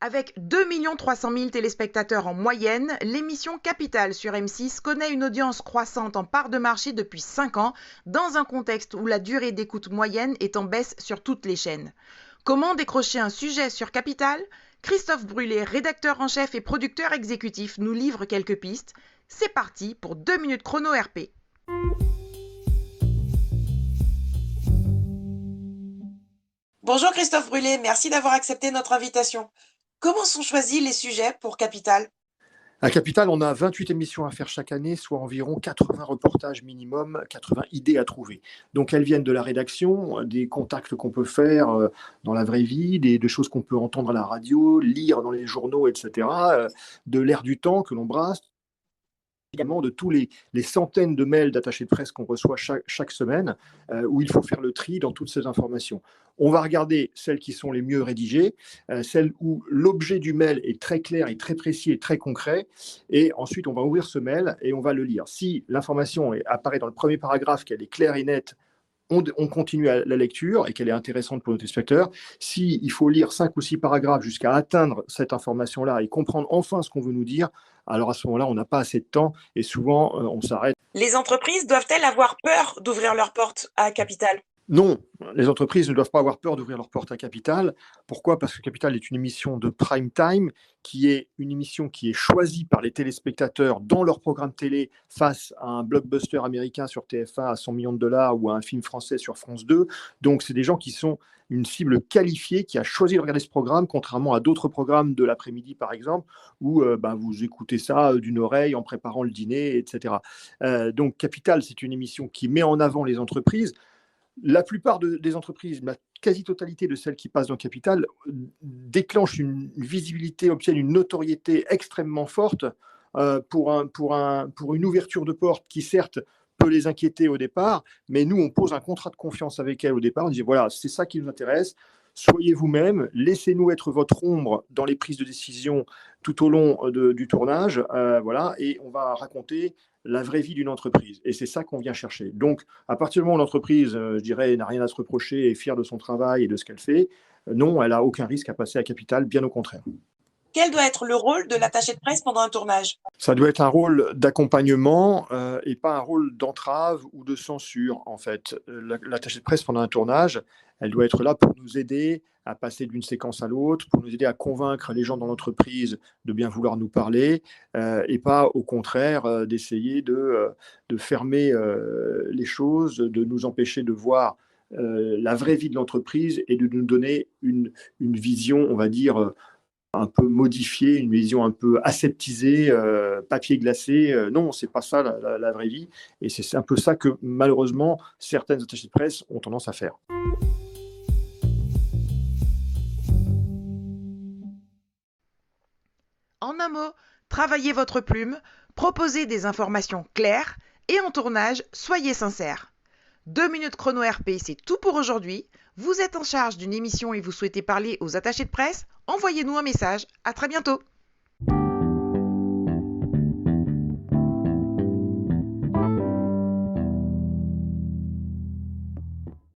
Avec 2 300 000 téléspectateurs en moyenne, l'émission Capital sur M6 connaît une audience croissante en part de marché depuis 5 ans, dans un contexte où la durée d'écoute moyenne est en baisse sur toutes les chaînes. Comment décrocher un sujet sur Capital ? Christophe Brûlé, rédacteur en chef et producteur exécutif, nous livre quelques pistes. C'est parti pour 2 minutes chrono RP. Bonjour Christophe Brûlé, merci d'avoir accepté notre invitation. Comment sont choisis les sujets pour Capital ? À Capital, on a 28 émissions à faire chaque année, soit environ 80 reportages minimum, 80 idées à trouver. Donc elles viennent de la rédaction, des contacts qu'on peut faire dans la vraie vie, des choses qu'on peut entendre à la radio, lire dans les journaux, etc. De l'air du temps que l'on brasse, également de tous les centaines de mails d'attachés de presse qu'on reçoit chaque semaine, où il faut faire le tri dans toutes ces informations. On va regarder celles qui sont les mieux rédigées, celles où l'objet du mail est très clair et très précis et très concret, et ensuite on va ouvrir ce mail et on va le lire. Si l'information apparaît dans le premier paragraphe, qu'elle est claire et nette, on continue à la lecture et qu'elle est intéressante pour nos téléspectateurs. S'il faut lire 5 ou 6 paragraphes jusqu'à atteindre cette information-là et comprendre enfin ce qu'on veut nous dire, alors à ce moment-là, on n'a pas assez de temps et souvent, on s'arrête. Les entreprises doivent-elles avoir peur d'ouvrir leurs portes à Capital ? Non, les entreprises ne doivent pas avoir peur d'ouvrir leurs portes à Capital. Pourquoi ? Parce que Capital est une émission de prime time, qui est une émission qui est choisie par les téléspectateurs dans leur programme télé face à un blockbuster américain sur TF1 à 100 millions de dollars ou à un film français sur France 2. Donc, c'est des gens qui sont une cible qualifiée qui a choisi de regarder ce programme, contrairement à d'autres programmes de l'après-midi, par exemple, où vous écoutez ça d'une oreille en préparant le dîner, etc. Donc, Capital, c'est une émission qui met en avant les entreprises. La plupart des entreprises, la quasi-totalité de celles qui passent dans Capital, déclenchent une visibilité, obtiennent une notoriété extrêmement forte pour une ouverture de porte qui, certes, peut les inquiéter au départ, mais nous, on pose un contrat de confiance avec elles au départ. On dit, voilà, c'est ça qui nous intéresse. Soyez vous-même, laissez-nous être votre ombre dans les prises de décision tout au long du tournage, voilà, et on va raconter la vraie vie d'une entreprise. Et c'est ça qu'on vient chercher. Donc, à partir du moment où l'entreprise, je dirais, n'a rien à se reprocher et est fière de son travail et de ce qu'elle fait, non, elle n'a aucun risque à passer à Capital, bien au contraire. Quel doit être le rôle de l'attaché de presse pendant un tournage ? Ça doit être un rôle d'accompagnement et pas un rôle d'entrave ou de censure, en fait. L'attaché de presse pendant un tournage, elle doit être là pour nous aider à passer d'une séquence à l'autre, pour nous aider à convaincre les gens dans l'entreprise de bien vouloir nous parler, et pas au contraire d'essayer de fermer les choses, de nous empêcher de voir la vraie vie de l'entreprise et de nous donner une vision, on va dire, un peu modifiée, une vision un peu aseptisée, papier glacé. Non, c'est pas ça la vraie vie. Et c'est un peu ça que malheureusement certaines attachées de presse ont tendance à faire. En un mot, travaillez votre plume, proposez des informations claires et en tournage, soyez sincères. 2 minutes chrono RP, c'est tout pour aujourd'hui. Vous êtes en charge d'une émission et vous souhaitez parler aux attachés de presse ? Envoyez-nous un message. À très bientôt.